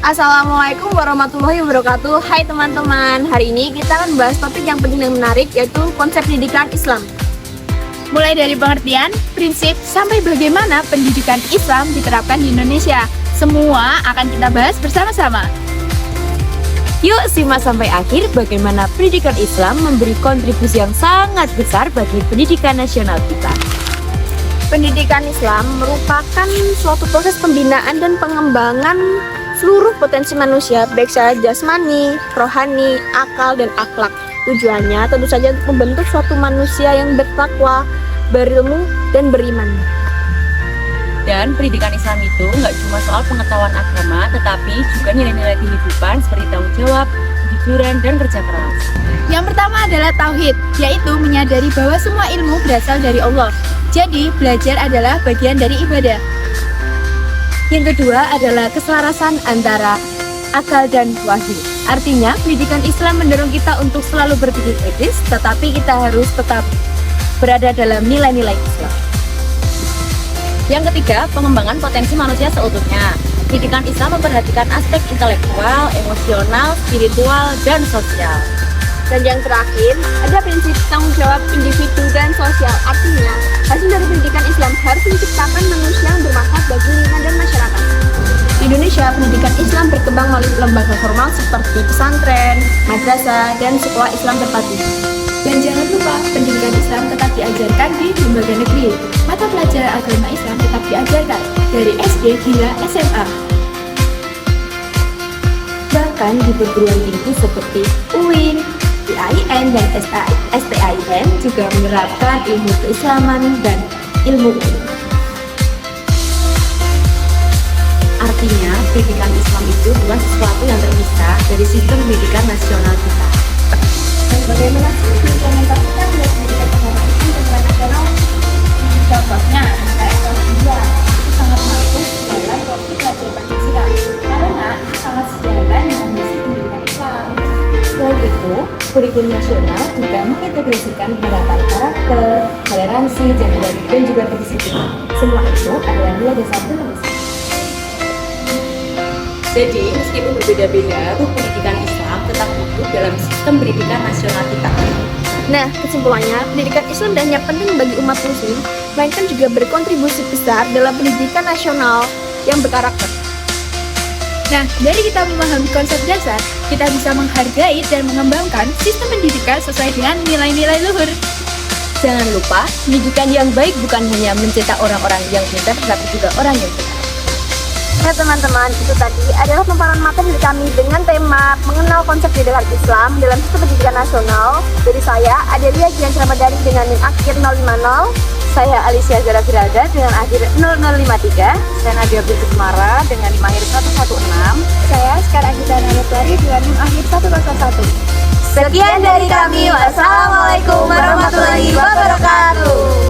Assalamualaikum warahmatullahi wabarakatuh. Hai teman-teman, hari ini kita akan bahas topik yang penting dan menarik, yaitu konsep pendidikan Islam. Mulai dari pengertian, prinsip, sampai bagaimana pendidikan Islam diterapkan di Indonesia. Semua akan kita bahas bersama-sama. Yuk simak sampai akhir bagaimana pendidikan Islam memberi kontribusi yang sangat besar bagi pendidikan nasional kita. Pendidikan Islam merupakan suatu proses pembinaan dan pengembangan seluruh potensi manusia, baik secara jasmani, rohani, akal, dan akhlak. Tujuannya tentu saja untuk membentuk suatu manusia yang bertakwa, berilmu, dan beriman. Dan pendidikan Islam itu nggak cuma soal pengetahuan agama, tetapi juga nilai-nilai kehidupan seperti tanggung jawab, kejujuran, dan kerja keras. Yang pertama adalah tauhid, yaitu menyadari bahwa semua ilmu berasal dari Allah. Jadi, belajar adalah bagian dari ibadah. Yang kedua adalah keselarasan antara akal dan wahyu. Artinya, pendidikan Islam mendorong kita untuk selalu berpikir kritis, tetapi kita harus tetap berada dalam nilai-nilai Islam. Yang ketiga, pengembangan potensi manusia seutuhnya. Pendidikan Islam memperhatikan aspek intelektual, emosional, spiritual, dan sosial. Dan yang terakhir, ada prinsip tanggung jawab individu dan sosial. Artinya, hasil dari pendidikan Islam harus menciptakan manusia yang bermanfaat bagi lingkungan dan masyarakat. Di Indonesia, pendidikan Islam berkembang melalui lembaga formal seperti pesantren, madrasah, dan sekolah Islam terpadu. Dan jangan lupa, pendidikan Islam tetap diajarkan di lembaga negeri. Mata pelajaran agama Islam tetap diajarkan dari SD hingga SMA. Bahkan di perguruan tinggi seperti UIN, IAIN, dan STAIN juga menerapkan ilmu keislaman dan ilmu umum. Artinya, pendidikan Islam itu bukan sesuatu yang terpisah dari sistem pendidikan nasional kita. Dan bagaimana sih implementasikan dari pendidikan agama Islam ke nasional? Contohnya, kayak kelas 2, itu sangat mampu dalam topik pelajaran Pancasila, karena itu sangat sejalan dengan misi pendidikan Islam. Selain itu, kurikulum nasional juga mengintegrasikan penerapan karakter, toleransi, dan juga kedisiplinan. Semua itu adalah nilai dasar demokrasi. Jadi, meskipun berbeda-beda, pendidikan Islam tetap utuh dalam sistem pendidikan nasional kita. Nah, kesimpulannya, pendidikan Islam tidak hanya penting bagi umat muslim, melainkan juga berkontribusi besar dalam pendidikan nasional yang berkarakter. Nah, dari kita memahami konsep dasar, kita bisa menghargai dan mengembangkan sistem pendidikan sesuai dengan nilai-nilai luhur. Jangan lupa, pendidikan yang baik bukan hanya mencetak orang-orang yang pintar, tetapi juga orang yang benar. Ya teman-teman, itu tadi adalah pemaparan materi dari kami dengan tema mengenal konsep pendidikan Islam dalam sistem pendidikan nasional. Dari saya, Adelia Gian Ramadhani dengan NIM akhir 050. Saya Alicia Zara Firada dengan akhir 0053. Saya Nadia Kusmara dengan NIM akhir 116. Saya sekarang Agita Nanutlari dengan NIM akhir 101. Sekian dari kami. Wassalamualaikum warahmatullahi wabarakatuh.